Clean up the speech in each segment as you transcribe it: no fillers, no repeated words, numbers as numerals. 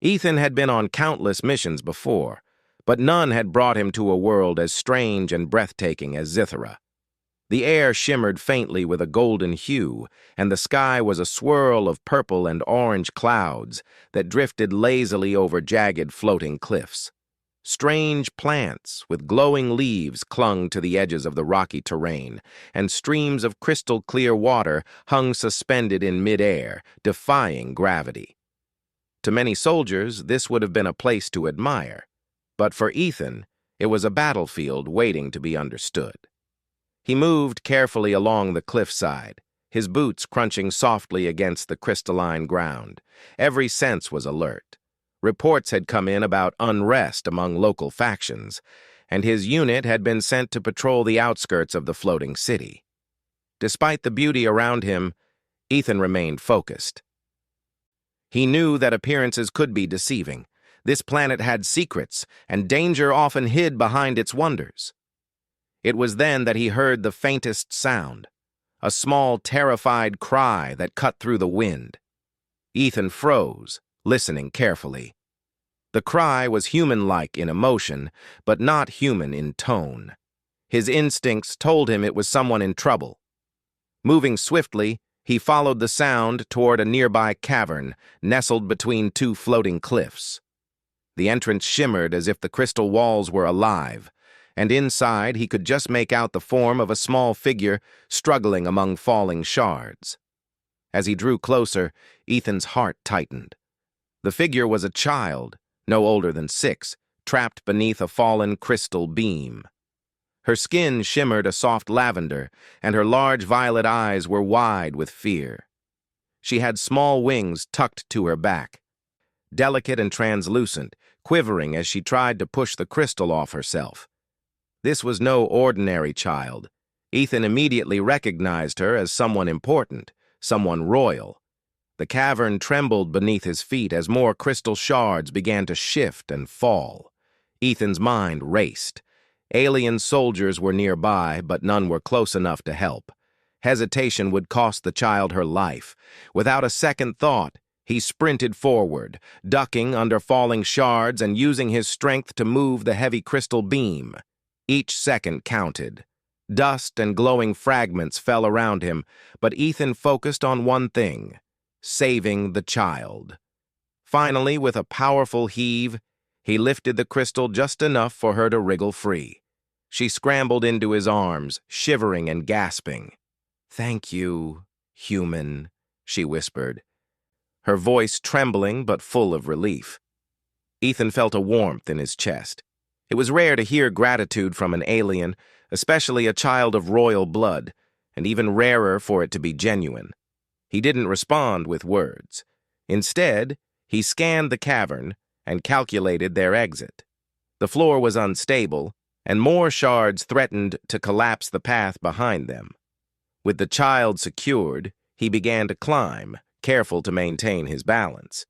Ethan had been on countless missions before, but none had brought him to a world as strange and breathtaking as Zithera. The air shimmered faintly with a golden hue, and the sky was a swirl of purple and orange clouds that drifted lazily over jagged floating cliffs. Strange plants with glowing leaves clung to the edges of the rocky terrain, and streams of crystal-clear water hung suspended in mid-air, defying gravity. To many soldiers, this would have been a place to admire, but for Ethan, it was a battlefield waiting to be understood. He moved carefully along the cliffside, his boots crunching softly against the crystalline ground. Every sense was alert. Reports had come in about unrest among local factions, and his unit had been sent to patrol the outskirts of the floating city. Despite the beauty around him, Ethan remained focused. He knew that appearances could be deceiving. This planet had secrets, and danger often hid behind its wonders. It was then that he heard the faintest sound, a small, terrified cry that cut through the wind. Ethan froze, listening carefully. The cry was human-like in emotion, but not human in tone. His instincts told him it was someone in trouble. Moving swiftly, he followed the sound toward a nearby cavern, nestled between two floating cliffs. The entrance shimmered as if the crystal walls were alive, and inside he could just make out the form of a small figure struggling among falling shards. As he drew closer, Ethan's heart tightened. The figure was a child, no older than 6, trapped beneath a fallen crystal beam. Her skin shimmered a soft lavender, and her large violet eyes were wide with fear. She had small wings tucked to her back, delicate and translucent, quivering as she tried to push the crystal off herself. This was no ordinary child. Ethan immediately recognized her as someone important, someone royal. The cavern trembled beneath his feet as more crystal shards began to shift and fall. Ethan's mind raced. Alien soldiers were nearby, but none were close enough to help. Hesitation would cost the child her life. Without a second thought, he sprinted forward, ducking under falling shards and using his strength to move the heavy crystal beam. Each second counted. Dust and glowing fragments fell around him, but Ethan focused on one thing: saving the child. Finally, with a powerful heave, he lifted the crystal just enough for her to wriggle free. She scrambled into his arms, shivering and gasping. "Thank you, human," she whispered, her voice trembling but full of relief. Ethan felt a warmth in his chest. It was rare to hear gratitude from an alien, especially a child of royal blood, and even rarer for it to be genuine. He didn't respond with words. Instead, he scanned the cavern and calculated their exit. The floor was unstable, and more shards threatened to collapse the path behind them. With the child secured, he began to climb, careful to maintain his balance.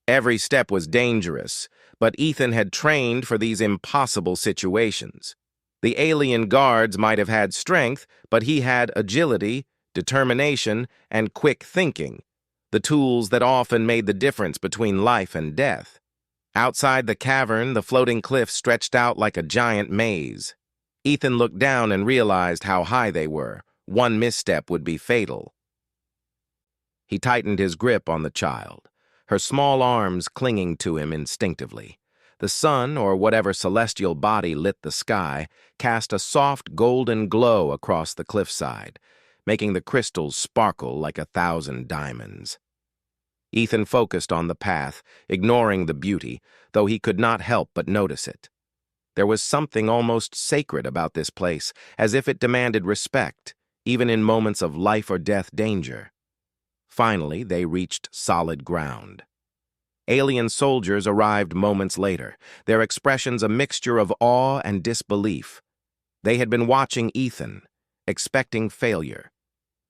Every step was dangerous, but Ethan had trained for these impossible situations. The alien guards might have had strength, but he had agility, determination, and quick thinking, the tools that often made the difference between life and death. Outside the cavern, the floating cliffs stretched out like a giant maze. Ethan looked down and realized how high they were. One misstep would be fatal. He tightened his grip on the child, her small arms clinging to him instinctively. The sun, or whatever celestial body lit the sky, cast a soft golden glow across the cliffside, making the crystals sparkle like 1,000 diamonds. Ethan focused on the path, ignoring the beauty, though he could not help but notice it. There was something almost sacred about this place, as if it demanded respect, even in moments of life or death danger. Finally, they reached solid ground. Alien soldiers arrived moments later, their expressions a mixture of awe and disbelief. They had been watching Ethan, expecting failure.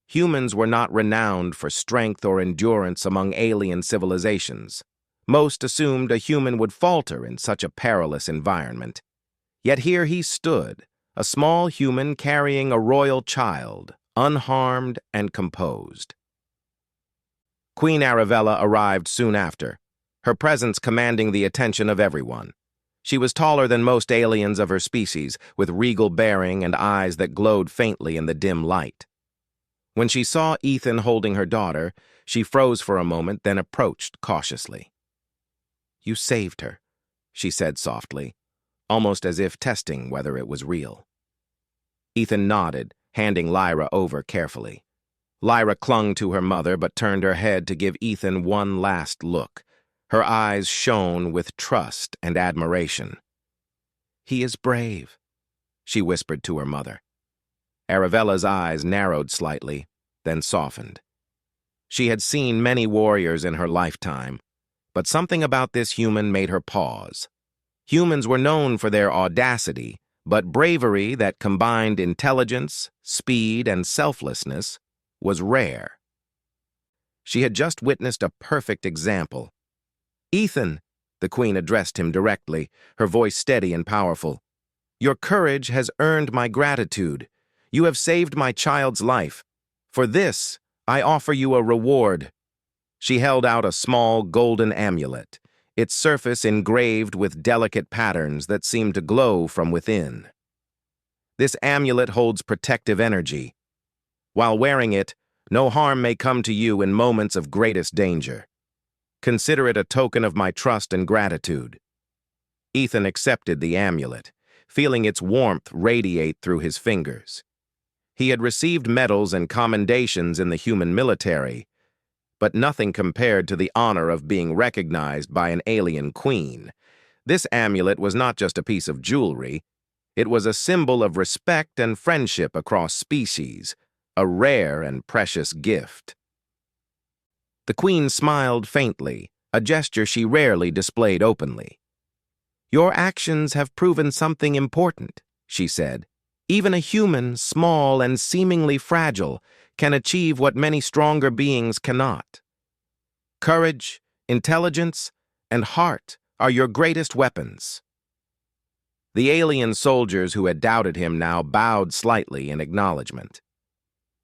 Humans were not renowned for strength or endurance among alien civilizations. Most assumed a human would falter in such a perilous environment. Yet here he stood, a small human carrying a royal child, unharmed and composed. Queen Arabella arrived soon after. her presence commanding the attention of everyone. She was taller than most aliens of her species, with regal bearing and eyes that glowed faintly in the dim light. When she saw Ethan holding her daughter, she froze for a moment, then approached cautiously. "You saved her," she said softly, almost as if testing whether it was real. Ethan nodded, handing Lyra over carefully. Lyra clung to her mother but turned her head to give Ethan one last look. Her eyes shone with trust and admiration. "He is brave," she whispered to her mother. Aravella's eyes narrowed slightly, then softened. She had seen many warriors in her lifetime, but something about this human made her pause. Humans were known for their audacity, but bravery that combined intelligence, speed, and selflessness was rare. She had just witnessed a perfect example. "Ethan," the Queen addressed him directly, her voice steady and powerful. "Your courage has earned my gratitude. You have saved my child's life. For this, I offer you a reward." She held out a small golden amulet, its surface engraved with delicate patterns that seemed to glow from within. This amulet holds protective energy. While wearing it, no harm may come to you in moments of greatest danger. Consider it a token of my trust and gratitude. Ethan accepted the amulet, feeling its warmth radiate through his fingers. He had received medals and commendations in the human military, but nothing compared to the honor of being recognized by an alien queen. This amulet was not just a piece of jewelry. It was a symbol of respect and friendship across species, a rare and precious gift. The Queen smiled faintly, a gesture she rarely displayed openly. "Your actions have proven something important," she said. "Even a human, small and seemingly fragile, can achieve what many stronger beings cannot. Courage, intelligence, and heart are your greatest weapons." The alien soldiers who had doubted him now bowed slightly in acknowledgement.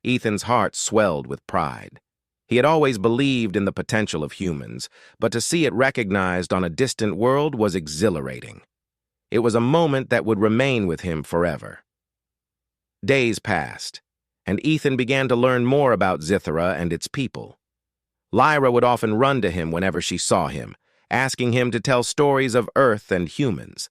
Ethan's heart swelled with pride. He had always believed in the potential of humans, but to see it recognized on a distant world was exhilarating. It was a moment that would remain with him forever. Days passed, and Ethan began to learn more about Zithara and its people. Lyra would often run to him whenever she saw him, asking him to tell stories of Earth and humans.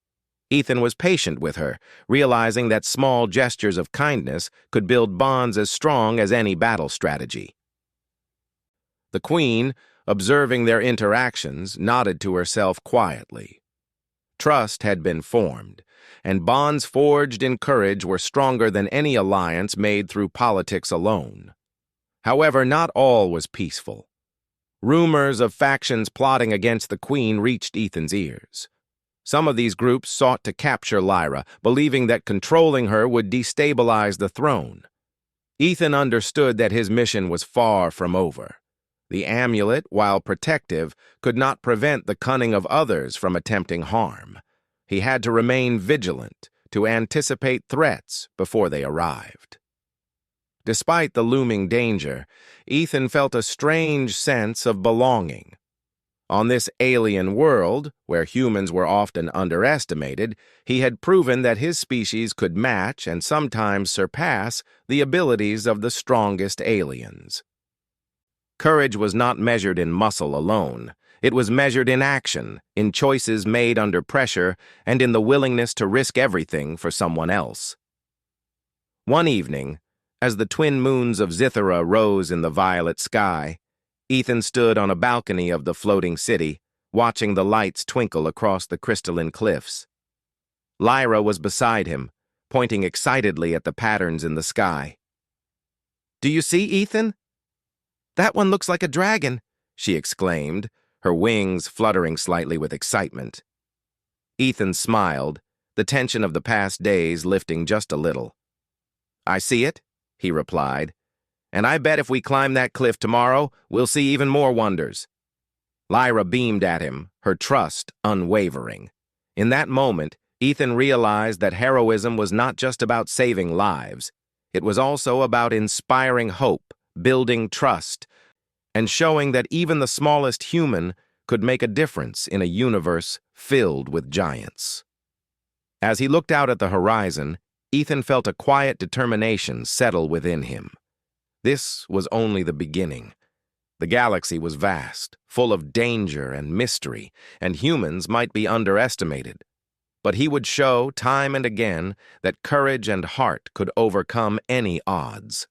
Ethan was patient with her, realizing that small gestures of kindness could build bonds as strong as any battle strategy. The Queen, observing their interactions, nodded to herself quietly. Trust had been formed, and bonds forged in courage were stronger than any alliance made through politics alone. However, not all was peaceful. Rumors of factions plotting against the Queen reached Ethan's ears. Some of these groups sought to capture Lyra, believing that controlling her would destabilize the throne. Ethan understood that his mission was far from over. The amulet, while protective, could not prevent the cunning of others from attempting harm. He had to remain vigilant, to anticipate threats before they arrived. Despite the looming danger, Ethan felt a strange sense of belonging. On this alien world, where humans were often underestimated, he had proven that his species could match and sometimes surpass the abilities of the strongest aliens. Courage was not measured in muscle alone. It was measured in action, in choices made under pressure, and in the willingness to risk everything for someone else. One evening, as the twin moons of Zithara rose in the violet sky, Ethan stood on a balcony of the floating city, watching the lights twinkle across the crystalline cliffs. Lyra was beside him, pointing excitedly at the patterns in the sky. "Do you see, Ethan? That one looks like a dragon," she exclaimed, her wings fluttering slightly with excitement. Ethan smiled, the tension of the past days lifting just a little. "I see it," he replied, "and I bet if we climb that cliff tomorrow, we'll see even more wonders." Lyra beamed at him, her trust unwavering. In that moment, Ethan realized that heroism was not just about saving lives. It was also about inspiring hope, building trust, and showing that even the smallest human could make a difference in a universe filled with giants. As he looked out at the horizon, Ethan felt a quiet determination settle within him. This was only the beginning. The galaxy was vast, full of danger and mystery, and humans might be underestimated. But he would show, time and again, that courage and heart could overcome any odds.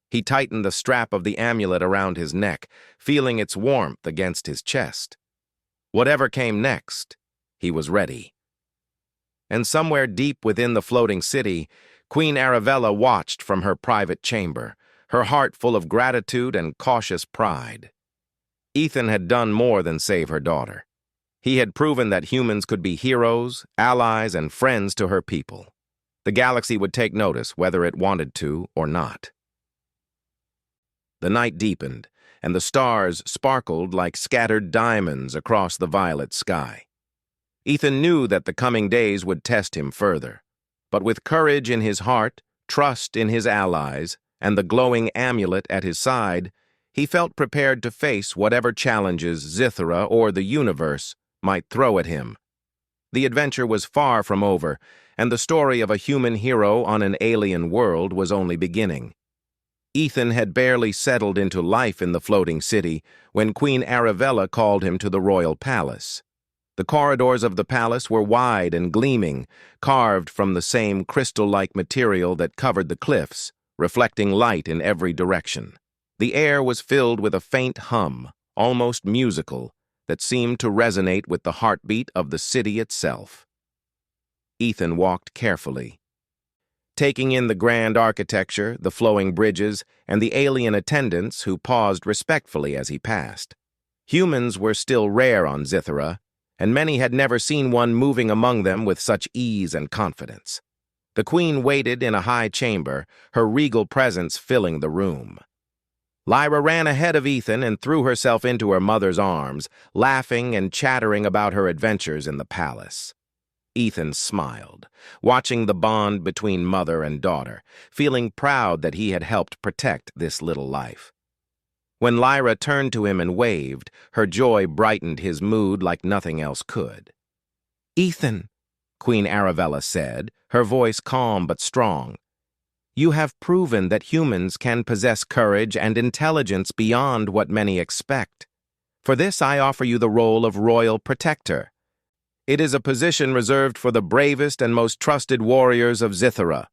He tightened the strap of the amulet around his neck, feeling its warmth against his chest. Whatever came next, he was ready. And somewhere deep within the floating city, Queen Arabella watched from her private chamber, her heart full of gratitude and cautious pride. Ethan had done more than save her daughter. He had proven that humans could be heroes, allies, and friends to her people. The galaxy would take notice whether it wanted to or not. The night deepened, and the stars sparkled like scattered diamonds across the violet sky. Ethan knew that the coming days would test him further, but with courage in his heart, trust in his allies, and the glowing amulet at his side, he felt prepared to face whatever challenges Zithra or the universe might throw at him. The adventure was far from over, and the story of a human hero on an alien world was only beginning. Ethan had barely settled into life in the floating city when Queen Arabella called him to the royal palace. The corridors of the palace were wide and gleaming, carved from the same crystal-like material that covered the cliffs, reflecting light in every direction. The air was filled with a faint hum, almost musical, that seemed to resonate with the heartbeat of the city itself. Ethan walked carefully, taking in the grand architecture, the flowing bridges, and the alien attendants who paused respectfully as he passed. Humans were still rare on Zithra, and many had never seen one moving among them with such ease and confidence. The queen waited in a high chamber, her regal presence filling the room. Lyra ran ahead of Ethan and threw herself into her mother's arms, laughing and chattering about her adventures in the palace. Ethan smiled, watching the bond between mother and daughter, feeling proud that he had helped protect this little life. When Lyra turned to him and waved, her joy brightened his mood like nothing else could. "Ethan," Queen Arabella said, her voice calm but strong, "you have proven that humans can possess courage and intelligence beyond what many expect. For this I offer you the role of royal protector. It is a position reserved for the bravest and most trusted warriors of Zithra."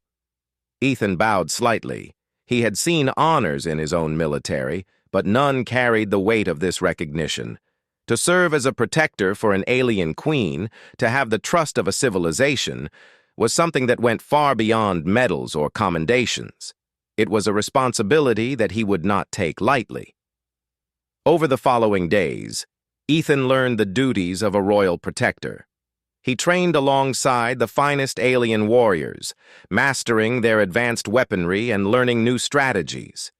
Ethan bowed slightly. He had seen honors in his own military, but none carried the weight of this recognition. To serve as a protector for an alien queen, to have the trust of a civilization, was something that went far beyond medals or commendations. It was a responsibility that he would not take lightly. Over the following days, Ethan learned the duties of a royal protector. He trained alongside the finest alien warriors, mastering their advanced weaponry and learning new strategies.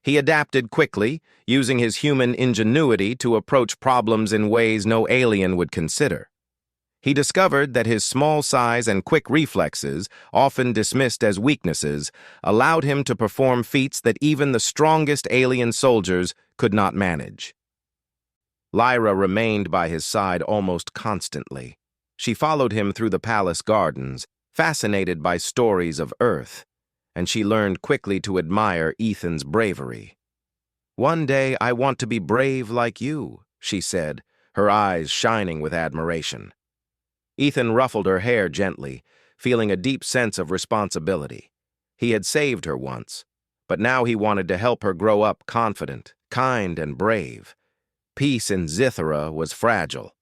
He adapted quickly, using his human ingenuity to approach problems in ways no alien would consider. He discovered that his small size and quick reflexes, often dismissed as weaknesses, allowed him to perform feats that even the strongest alien soldiers could not manage. Lyra remained by his side almost constantly. She followed him through the palace gardens, fascinated by stories of Earth, and she learned quickly to admire Ethan's bravery. "One day I want to be brave like you," she said, her eyes shining with admiration. Ethan ruffled her hair gently, feeling a deep sense of responsibility. He had saved her once, but now he wanted to help her grow up confident, kind, and brave. Peace in Zithra was fragile.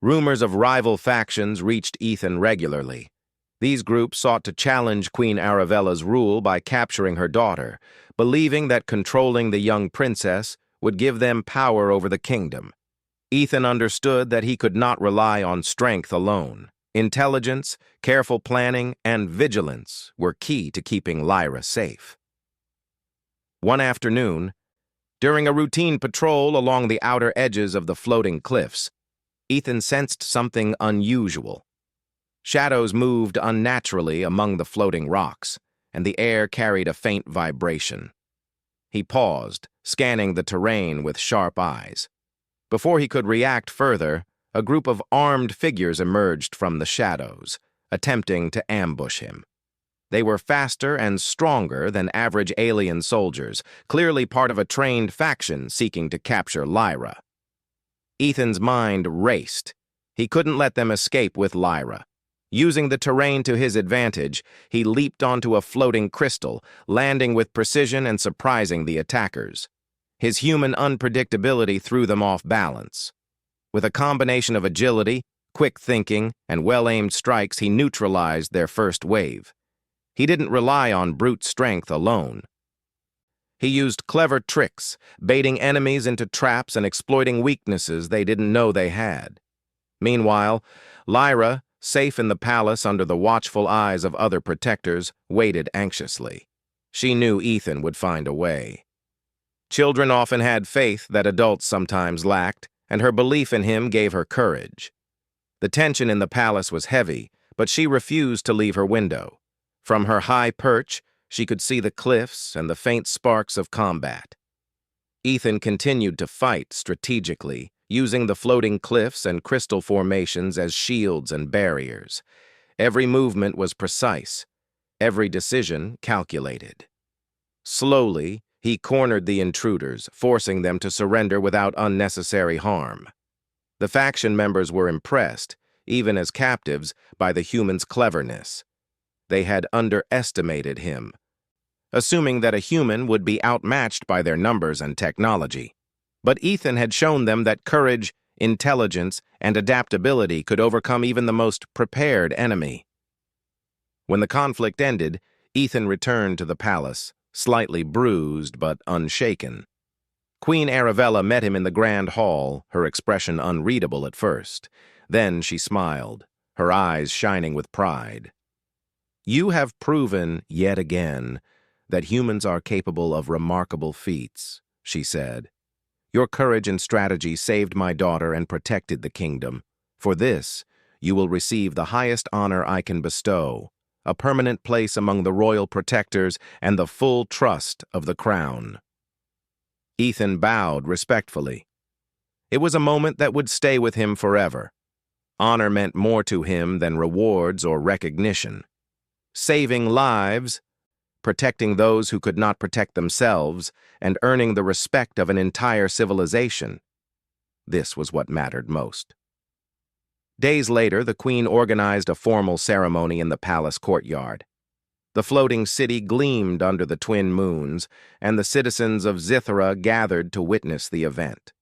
Rumors of rival factions reached Ethan regularly. These groups sought to challenge Queen Arabella's rule by capturing her daughter, believing that controlling the young princess would give them power over the kingdom. Ethan understood that he could not rely on strength alone. Intelligence, careful planning, and vigilance were key to keeping Lyra safe. One afternoon, during a routine patrol along the outer edges of the floating cliffs, Ethan sensed something unusual. Shadows moved unnaturally among the floating rocks, and the air carried a faint vibration. He paused, scanning the terrain with sharp eyes. Before he could react further, a group of armed figures emerged from the shadows, attempting to ambush him. They were faster and stronger than average alien soldiers, clearly part of a trained faction seeking to capture Lyra. Ethan's mind raced. He couldn't let them escape with Lyra. Using the terrain to his advantage, he leaped onto a floating crystal, landing with precision and surprising the attackers. His human unpredictability threw them off balance. With a combination of agility, quick thinking, and well-aimed strikes, he neutralized their first wave. He didn't rely on brute strength alone. He used clever tricks, baiting enemies into traps and exploiting weaknesses they didn't know they had. Meanwhile, Lyra, safe in the palace under the watchful eyes of other protectors, waited anxiously. She knew Ethan would find a way. Children often had faith that adults sometimes lacked, and her belief in him gave her courage. The tension in the palace was heavy, but she refused to leave her window. From her high perch, she could see the cliffs and the faint sparks of combat. Ethan continued to fight strategically, using the floating cliffs and crystal formations as shields and barriers. Every movement was precise, every decision calculated. Slowly, he cornered the intruders, forcing them to surrender without unnecessary harm. The faction members were impressed, even as captives, by the human's cleverness. They had underestimated him, assuming that a human would be outmatched by their numbers and technology. But Ethan had shown them that courage, intelligence, and adaptability could overcome even the most prepared enemy. When the conflict ended, Ethan returned to the palace, slightly bruised but unshaken. Queen Arabella met him in the grand hall, her expression unreadable at first. Then she smiled, her eyes shining with pride. "You have proven, yet again, that humans are capable of remarkable feats," she said. "Your courage and strategy saved my daughter and protected the kingdom. For this, you will receive the highest honor I can bestow, a permanent place among the royal protectors and the full trust of the crown." Ethan bowed respectfully. It was a moment that would stay with him forever. Honor meant more to him than rewards or recognition. Saving lives, protecting those who could not protect themselves, and earning the respect of an entire civilization. This was what mattered most. Days later, the queen organized a formal ceremony in the palace courtyard. The floating city gleamed under the twin moons, and the citizens of Zithra gathered to witness the event.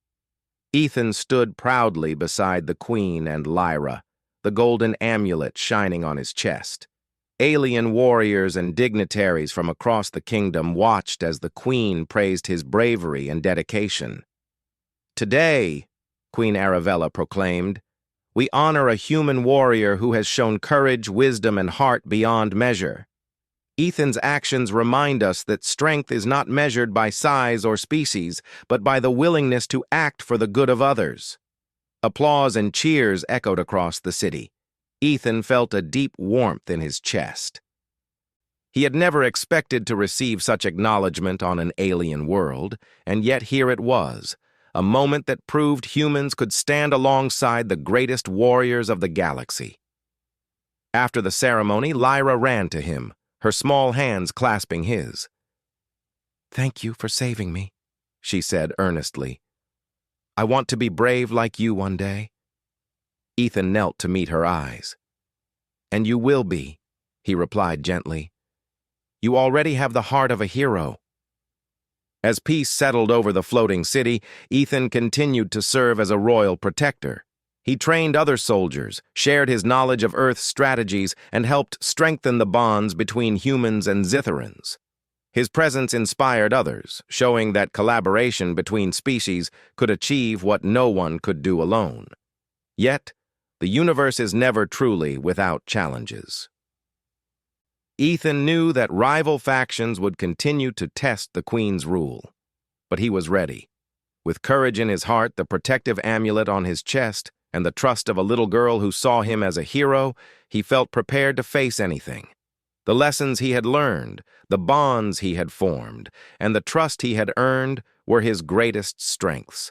Ethan stood proudly beside the queen and Lyra, the golden amulet shining on his chest. Alien warriors and dignitaries from across the kingdom watched as the queen praised his bravery and dedication. "Today," Queen Arabella proclaimed, "we honor a human warrior who has shown courage, wisdom, and heart beyond measure. Ethan's actions remind us that strength is not measured by size or species, but by the willingness to act for the good of others." Applause and cheers echoed across the city. Ethan felt a deep warmth in his chest. He had never expected to receive such acknowledgement on an alien world, and yet here it was, a moment that proved humans could stand alongside the greatest warriors of the galaxy. After the ceremony, Lyra ran to him, her small hands clasping his. "Thank you for saving me," she said earnestly. "I want to be brave like you one day." Ethan knelt to meet her eyes. "And you will be," he replied gently. "You already have the heart of a hero." As peace settled over the floating city, Ethan continued to serve as a royal protector. He trained other soldiers, shared his knowledge of Earth's strategies, and helped strengthen the bonds between humans and Zitherans. His presence inspired others, showing that collaboration between species could achieve what no one could do alone. Yet, the universe is never truly without challenges. Ethan knew that rival factions would continue to test the Queen's rule. But he was ready. With courage in his heart, the protective amulet on his chest, and the trust of a little girl who saw him as a hero, he felt prepared to face anything. The lessons he had learned, the bonds he had formed, and the trust he had earned were his greatest strengths.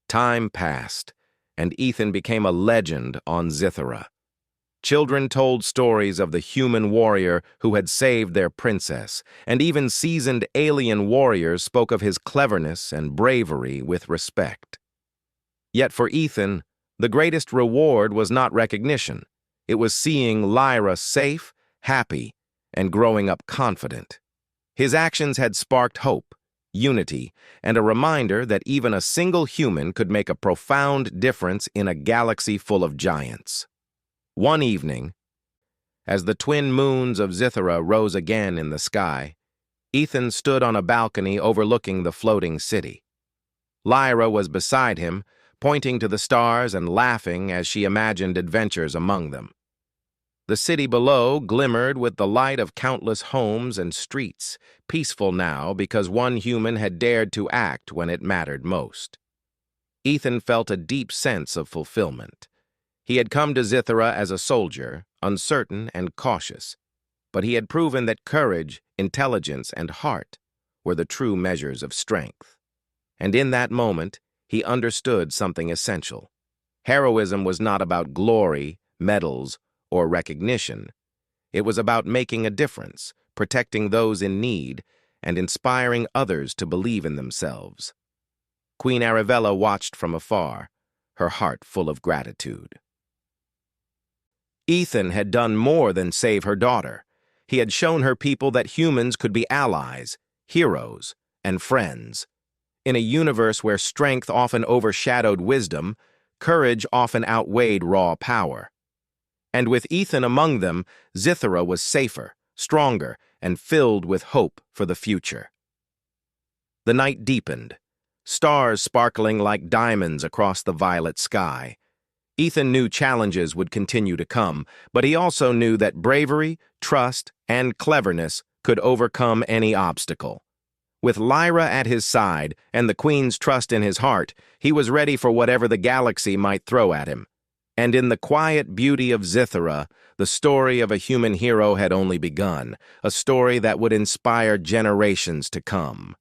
Time passed, and Ethan became a legend on Zithera. Children told stories of the human warrior who had saved their princess, and even seasoned alien warriors spoke of his cleverness and bravery with respect. Yet for Ethan, the greatest reward was not recognition. It was seeing Lyra safe, happy, and growing up confident. His actions had sparked hope, unity, and a reminder that even a single human could make a profound difference in a galaxy full of giants. One evening, as the twin moons of Zithera rose again in the sky, Ethan stood on a balcony overlooking the floating city. Lyra was beside him, pointing to the stars and laughing as she imagined adventures among them. The city below glimmered with the light of countless homes and streets, peaceful now because one human had dared to act when it mattered most. Ethan felt a deep sense of fulfillment. He had come to Zithera as a soldier, uncertain and cautious, but he had proven that courage, intelligence, and heart were the true measures of strength. And in that moment, he understood something essential. Heroism was not about glory, medals, or recognition. It was about making a difference, protecting those in need, and inspiring others to believe in themselves. Queen Arabella watched from afar, her heart full of gratitude. Ethan had done more than save her daughter. He had shown her people that humans could be allies, heroes, and friends. In a universe where strength often overshadowed wisdom, courage often outweighed raw power. And with Ethan among them, Zithera was safer, stronger, and filled with hope for the future. The night deepened, stars sparkling like diamonds across the violet sky. Ethan knew challenges would continue to come, but he also knew that bravery, trust, and cleverness could overcome any obstacle. With Lyra at his side and the Queen's trust in his heart, he was ready for whatever the galaxy might throw at him. And in the quiet beauty of Zithera, the story of a human hero had only begun, a story that would inspire generations to come.